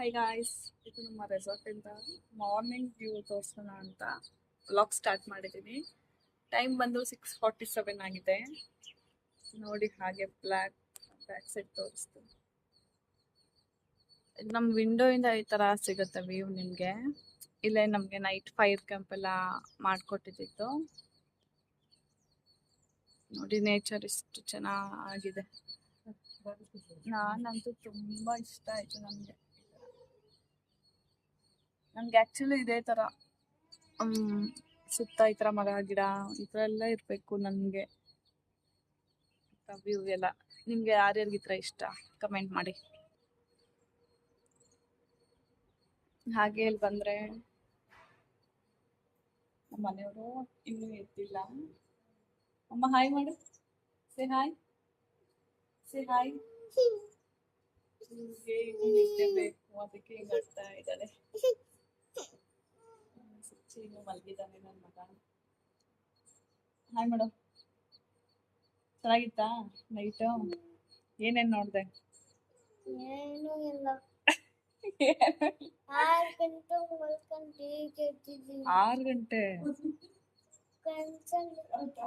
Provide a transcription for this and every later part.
High guys, ಇದು ನಮ್ಮ ರೆಸಾರ್ಟಿಂದ morning view ತೋರಿಸೋಣ ಅಂತ ವ್ಲಾಗ್ ಸ್ಟಾರ್ಟ್ ಮಾಡಿದ್ದೀನಿ. ಟೈಮ್ ಬಂದು 6:47 ಆಗಿದೆ. ನೋಡಿ ಹಾಗೆ ಬ್ಯಾಕ್ ಸೈಡ್ ತೋರಿಸ್ತೀನಿ. ನಮ್ಮ ವಿಂಡೋಯಿಂದ ಈ ಥರ ಸಿಗುತ್ತೆ ವ್ಯೂ ನಿಮಗೆ. ಇಲ್ಲೇ ನಮಗೆ ನೈಟ್ ಫೈರ್ ಕ್ಯಾಂಪ್ ಎಲ್ಲ ಮಾಡಿಕೊಟ್ಟಿದ್ದು. ನೋಡಿ ನೇಚರ್ ಎಷ್ಟು ಚೆನ್ನಾಗಿದೆ. ನಾನಂತೂ ತುಂಬ ಇಷ್ಟ ಆಯಿತು ನನಗೆ. ಆ್ಯಕ್ಚುಲಿ ಇದೇ ಥರ ಸುತ್ತ ಈ ಥರ ಮರ ಗಿಡ ಈ ಥರ ಎಲ್ಲ ಇರಬೇಕು ನನಗೆ. ವ್ಯೂ ಎಲ್ಲ ನಿಮಗೆ ಯಾರ್ಯಾರಿಗೆ ಈ ಥರ ಇಷ್ಟ ಕಮೆಂಟ್ ಮಾಡಿ. ಹಾಗೆ ಇಲ್ಲಿ ಬಂದರೆ ನಮ್ಮ ಮನೆಯವರು ಇನ್ನೂ ಎದ್ದಿಲ್ಲ. ಅಮ್ಮ ಹಾಯ್ ಮಾಡು, ಸೇ ಹಾಯ್, ಸೇ ಹಾಯ್. ನಿದ್ದೆ ಬೇಕು, ಅದಕ್ಕೆ ಹಿಂಗೆ ಆಡ್ತಾ ಇದ್ದಾರೆ. ಇನ್ನು ಮಲಗಿದ್ದಾನೆ ನನ್ನ ಮಗ. ಹಾಯ್ ಮಾಡು. ಚೆನ್ನಾಗಿತ್ತಾ ನೈಟು? ಏನೇನು ನೋಡಿದೆ? ಏನೂ ಇಲ್ಲ. 6 ಗಂಟೆ?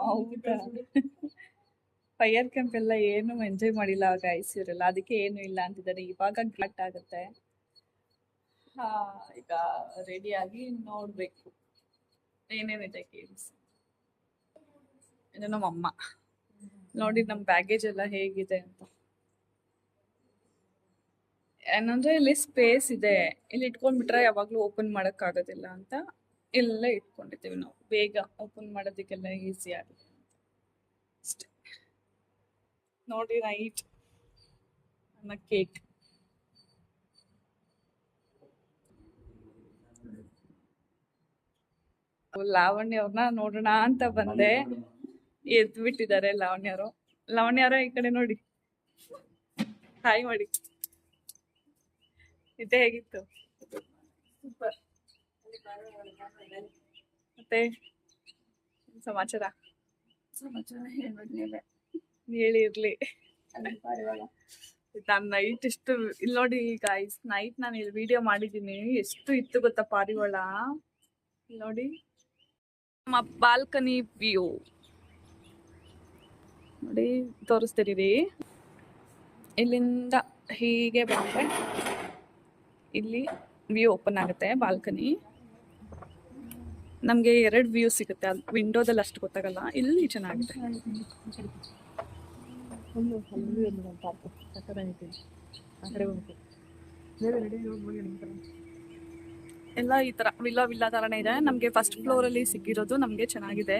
ಹೌದಾ? ಫೈರ್ ಕ್ಯಾಂಪ್ ಎಲ್ಲ ಏನು ಎಂಜಾಯ್ ಮಾಡಿಲ್ಲ ಗೈಸ್ ಇರಲ್ಲ, ಅದಕ್ಕೆ ಏನು ಇಲ್ಲ ಅಂತಿದ್ದಾರೆ. ಇವಾಗ ಗ್ಲಾಟ್ ಆಗುತ್ತೆ. ಈಗ ರೆಡಿಯಾಗಿ ನೋಡ್ಬೇಕು ಏನೇನಿದೆ ಗೇಮ್ಸ್. ಇದು ನಮ್ಮಮ್ಮ. ನೋಡಿ ನಮ್ಮ ಬ್ಯಾಗೇಜ್ ಎಲ್ಲ ಹೇಗಿದೆ ಅಂತ. ಏನಂದ್ರೆ ಇಲ್ಲಿ ಸ್ಪೇಸ್ ಇದೆ, ಇಲ್ಲಿ ಇಟ್ಕೊಂಡ್ಬಿಟ್ರೆ ಯಾವಾಗ್ಲೂ ಓಪನ್ ಮಾಡಕ್ ಆಗೋದಿಲ್ಲ ಅಂತ ಎಲ್ಲ ಇಟ್ಕೊಂಡಿದ್ದೀವಿ ನಾವು. ಬೇಗ ಓಪನ್ ಮಾಡೋದಕ್ಕೆಲ್ಲ ಈಸಿ ಆಗುತ್ತೆ ಅಷ್ಟೇ. ನೋಡಿ ನೈಟ್ ನನ್ನ ಕೇಕ್. ಲಾವಣ್ಯ ಅವ್ರನ್ನ ನೋಡೋಣ ಅಂತ ಬಂದೆ, ಎದ್ದು ಬಿಟ್ಟಿದ್ದಾರೆ ಲಾವಣ್ಯರು. ಲಾವಣ್ಯರ ಈ ಕಡೆ ನೋಡಿ, ಹಾಯ್ ಮಾಡಿ. ನಿದ್ದೆ ಹೇಗಿತ್ತು? ಸೂಪರ್. ಮತ್ತೆ ಸಮಾಚಾರ ಹೇಳಿ ಇರ್ಲಿ. ನಾನು ನೈಟ್ ಇಷ್ಟು ಇಲ್ಲಿ ನೋಡಿ ಗಾಯ್ಸ್, ನೈಟ್ ನಾನು ಇಲ್ಲಿ ವಿಡಿಯೋ ಮಾಡಿದ್ದೀನಿ. ಎಷ್ಟು ಇತ್ತು ಗೊತ್ತಾ ಪಾರಿವಾಳ. ನೋಡಿ ನಮ್ಮ ಬಾಲ್ಕನಿ ವ್ಯೂ ನೋಡಿ ತೋರಿಸ್ತೀರಿ. ಇಲ್ಲಿಂದ ಹೀಗೆ ಬಂದರೆ ಇಲ್ಲಿ ವ್ಯೂ ಓಪನ್ ಆಗುತ್ತೆ ಬಾಲ್ಕನಿ. ನಮಗೆ 2 ವ್ಯೂ ಸಿಗುತ್ತೆ. ಅದು ವಿಂಡೋದಲ್ಲಿ ಅಷ್ಟು ಗೊತ್ತಾಗಲ್ಲ, ಇಲ್ಲಿ ಚೆನ್ನಾಗಿದೆ. ಎಲ್ಲ ಈ ಥರ ವಿಲ್ಲಾ ಥರನೇ ಇದೆ. ನಮಗೆ ಫಸ್ಟ್ ಫ್ಲೋರಲ್ಲಿ ಸಿಕ್ಕಿರೋದು ನಮಗೆ ಚೆನ್ನಾಗಿದೆ.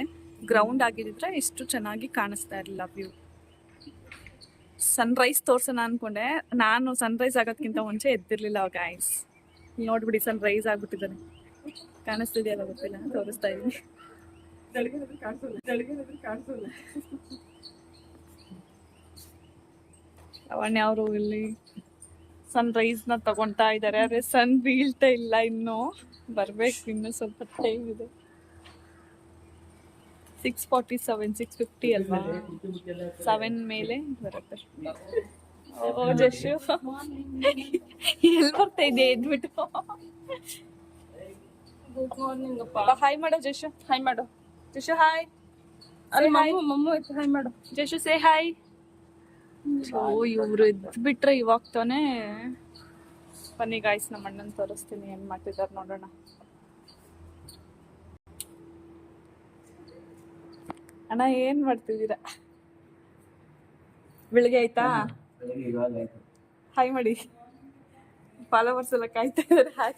ಗ್ರೌಂಡ್ ಆಗಿದ್ರೆ ಇಷ್ಟು ಚೆನ್ನಾಗಿ ಕಾಣಿಸ್ತಾ ಇರಲಿಲ್ಲ ವ್ಯೂ. ಸನ್ರೈಸ್ ತೋರ್ಸೋಣ ಅನ್ಕೊಂಡೆ, ನಾನು ಸನ್ರೈಸ್ ಆಗೋದಕ್ಕಿಂತ ಮುಂಚೆ ಎದ್ದಿರ್ಲಿಲ್ಲ ಗೈಸ್. ನೋಡ್ಬಿಡಿ ಸನ್ರೈಸ್ ಆಗ್ಬಿಟ್ಟಿದ್ದಾನೆ. ಕಾಣಿಸ್ತಿದೆಯಲ್ಲ ಗೊತ್ತಿಲ್ಲ, ತೋರಿಸ್ತಾ ಇದ್ದೀನಿ. ಲಾವಣ್ಯ ಅವರು ಇಲ್ಲಿ ಸನ್ರೈಸ್ನ ತಗೊಳ್ತಾ ಇದ್ದಾರೆ. ಆದರೆ ಸನ್ ಬೀಳ್ತಾ ಇಲ್ಲ, ಇನ್ನೂ ಬರ್ಬೇಕು, ಇನ್ನೂ ಸ್ವಲ್ಪ ಟೈಮ್ ಇದೆ. 6:47 6:50 ಅಲ್ವಾ, 7 ಮೇಲೆ ಬರುತ್ತೆ. ಓ ಜಶು ಎಲ್ಲಿ ಬರ್ತಾ ಇದೆ ಎದ್ಬಿಟ್ಟು. ಗುಡ್ ಮಾರ್ನಿಂಗ್ ಅಪ್ಪ. ಹಾಯ್ ಮಾಡೋ ಜಶು, ಹಾಯ್ ಮಾಡೋ ಜಶು. ಹಾಯ್ ಮಮ್ಮು ಹಾಯ್ ಮಾಡೋ ಜಶು, ಸೇ ಹಾಯ್. ಸೊ ಇವ್ರು ಎದ್ಬಿಟ್ರೆ ಇವಾಗ ತಾನೇ. ಬನ್ನಿ ಗಾಯ್ಸ್, ನಮ್ಮ ಅಣ್ಣನ ತೋರಿಸ್ತೀನಿ ಏನ್ ಮಾಡ್ತಿದ್ದಾರೆ ನೋಡೋಣ. ಅಣ್ಣ ಏನ್ ಮಾಡ್ತಿದ್ದೀರಾ? ಬೆಳಿಗ್ಗೆ ಆಯ್ತಾ? ಹಾಯ್ ಮಾಡಿ. ಫಾಲೋವರ್ಸ್ ಎಲ್ಲ ಕಾಯ್ತಾ ಇದ್ದಾರೆ. ಹಾಯ್.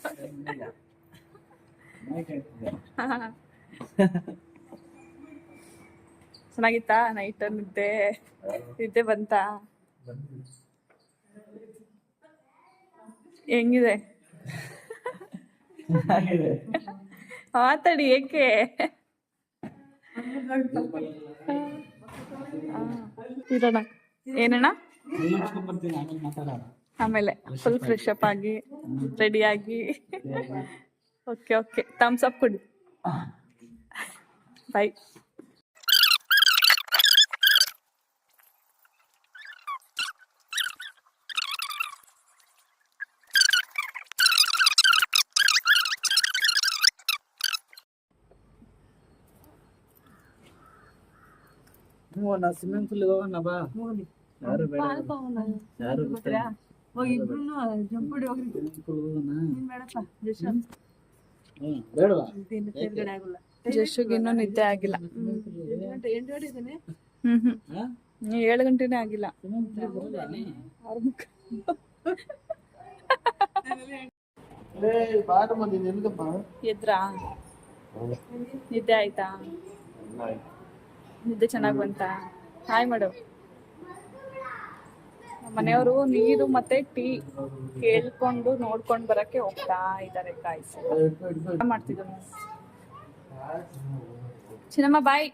ಚೆನ್ನಾಗಿತ್ತಾ ನೈಟ್? ನಿದ್ದೆ ಬಂತಾ? ಹೆಂಗಿದೆ ಮಾತಾಡಿ, ಏಕೆ? ಇರೋಣ. ಏನಣ್ಣ? ಆಮೇಲೆ ಫುಲ್ ಫ್ರೆಶ್ ಅಪ್ ಆಗಿ ರೆಡಿಯಾಗಿ. ಓಕೆ ಥಮ್ಸ್ ಅಪ್ ಕೊಡಿ. ಬಾಯ್. ಸ್ವಿಮ್ಮಿಂಗ್ ಪೂಲ್ ಹೋಗೋಣ ಬಾ. ಯಾರು ಬೇಡ ಯಾರು ಗೊತ್ತಿಲ್ಲ. ಬೇಡವಾ? ಜಸ್ಸುಗೆ ಇನ್ನೂ ನಿದ್ದೆ ಆಗಿಲ್ಲ. 7 ಗಂಟೆನೇ ಆಗಿಲ್ಲ. ಎದ್ರಾ? ನಿದ್ದೆ ಆಯ್ತಾ? ನಿದ್ದೆ ಚೆನ್ನಾಗಿ ಬಂತ? ಹಾಯ್ ಮಾಡು. ಮನೆಯವರು ನೀರು ಮತ್ತೆ ಟೀ ಕೇಳ್ಕೊಂಡು ನೋಡ್ಕೊಂಡು ಬರಕ್ಕೆ ಹೋಗ್ತಾ ಇದ್ದಾರೆ. ಕಾಯಿಸಿ ಮಾಡ್ತಿದ್ರು. ಚಿನ್ನಮ್ಮ ಬಾಯ್.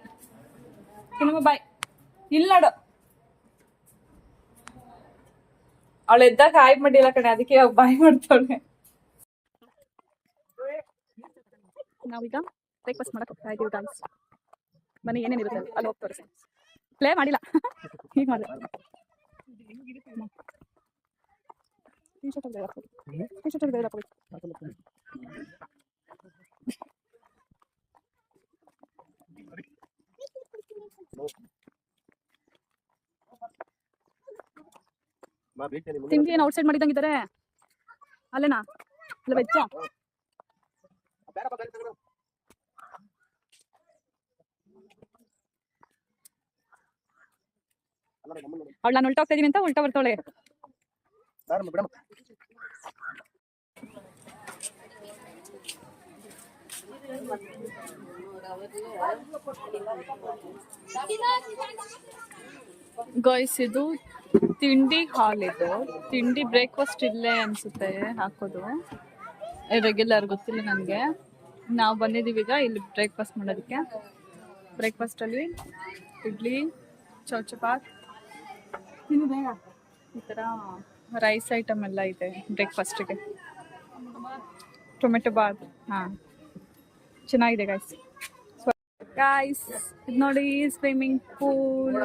ಚಿನ್ನಮ್ಮ ಬಾಯ್. ಇಲ್ಲಿ ನೋಡು. ಅವಳು ಎದ್ದಾಗ ಹಾಯ್ ಮಾಡಿಲ್ಲ ಕಣೆ, ಅದಕ್ಕೆ ಇವಾಗ ಬಾಯ್ ಮಾಡ್ತಾಳೆ. ನಾವೀಗ ಬ್ರೇಕ್ಫಾಸ್ಟ್ ಮಾಡಕ್ ಹೋಗ್ತಾ ಇದೀವಿ ಗಾಯ್ಸ್. ಬನ್ನಿ, ಏನೇನಿರುತ್ತೆ ಅಲ್ಲಿ ಹೋಗಿ ತೋರಿಸಿ. ಪ್ಲೇ ಮಾಡಿಲ್ಲ, ಹೀಗೆ ಮಾಡಿದೆ. ತಿಂಡಿ ಏನು ಔಟ್ಸೈಡ್ ಮಾಡಿದಂಗಿದ್ದಾರೆ ಅಲ್ಲೇನಾ? ಇಲ್ಲ ವೆಜ್ಜಾ? ಅವಳು ನಾನು ಉಲ್ಟಾ ಹೋಗ್ತಾ ಇದೀನಿ ಅಂತ ಉಲ್ಟಾ ಬರ್ತಾಳೆ. ಗಾಯ್ಸ್, ಇದು ತಿಂಡಿ ಹಾಲ್. ಇದು ತಿಂಡಿ ಬ್ರೇಕ್ಫಾಸ್ಟ್ ಇಲ್ಲೇ ಅನ್ಸುತ್ತೆ ಹಾಕೋದು. ರೆಗ್ಯುಲರ್ ಗೊತ್ತಿಲ್ಲ ನನಗೆ. ನಾವು ಬಂದಿದ್ದೀವಿ ಈಗ ಇಲ್ಲಿ ಬ್ರೇಕ್ಫಾಸ್ಟ್ ಮಾಡೋದಕ್ಕೆ. ಬ್ರೇಕ್ಫಾಸ್ಟಲ್ಲಿ ಇಡ್ಲಿ, ಚೌಚಪಾತ್, ಈ ಥರ ರೈಸ್ ಐಟಮ್ ಎಲ್ಲ ಇದೆ ಬ್ರೇಕ್ಫಾಸ್ಟಿಗೆ. ಟೊಮೆಟೊ ಬಾತ್. ಹಾಂ, ಚೆನ್ನಾಗಿದೆ ಗಾಯ್ಸ್. ಇದು ನೋಡಿ ಸ್ವಿಮ್ಮಿಂಗ್ ಪೂಲ್.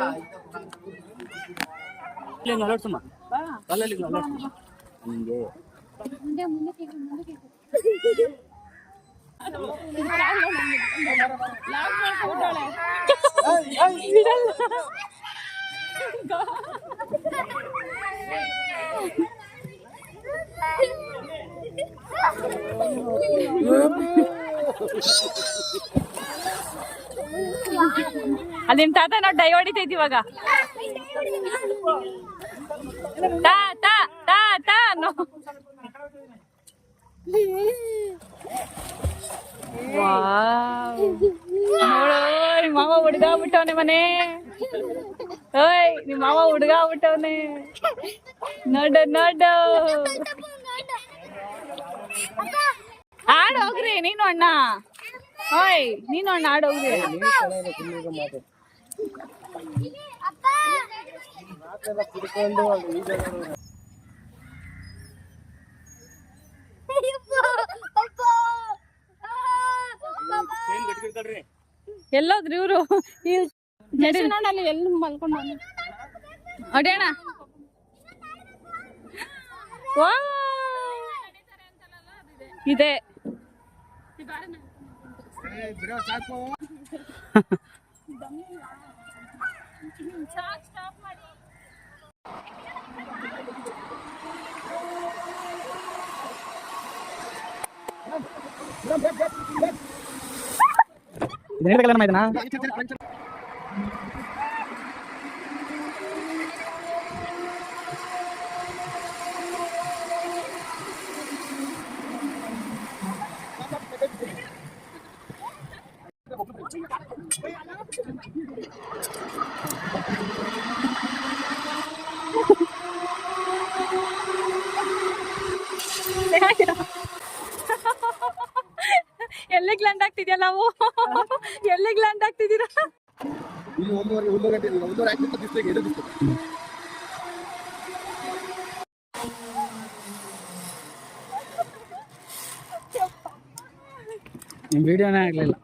ಅಲ್ಲಿ ನಿಮ್ ತಾತ ನಾವು ಡೈ ಹೊಡಿತಾ ಇದ್ದೀವಿ ಇವಾಗ. ತಾ ತಾ ತಾ ತಾ ನೋ. ನೋಡು, ನಿಮ್ಮ ಮಾವ ಹುಡುಗ ಆಗ್ಬಿಟ್ಟವನೆ ಮನೆ. ಓಯ್, ನಿಮ್ಮ ಮಾವ ಹುಡುಗ ಆಗ್ಬಿಟ್ಟವನೆ. ನೋಡು ನೋಡು. ಆಡ್ ಹೋಗ್ರಿ ನೀನು ಅಣ್ಣ. ಓಯ್, ನೀನು ಅಣ್ಣ ಆಡ್ ಹೋಗ್ರಿ. ಎಲ್ಲೋದ್ರಿ ಇವ್ರು? ಎಲ್ಲಿ ಮಲ್ಕೊಂಡು ಅಡ್ಯಾಣ. ಇದೆ ಎಲ್ಲಿಗೆ ಲ್ಯಾಂಡ್ ಆಗ್ತಿದ್ಯಲ್ಲ ನಾವು? ಎಲ್ಲಿಗೆ ಲ್ಯಾಂಡ್ ಆಗ್ತಿದ್ದೀರಾ? ವಿಡಿಯೋನೇ ಆಗ್ಲಿಲ್ಲ.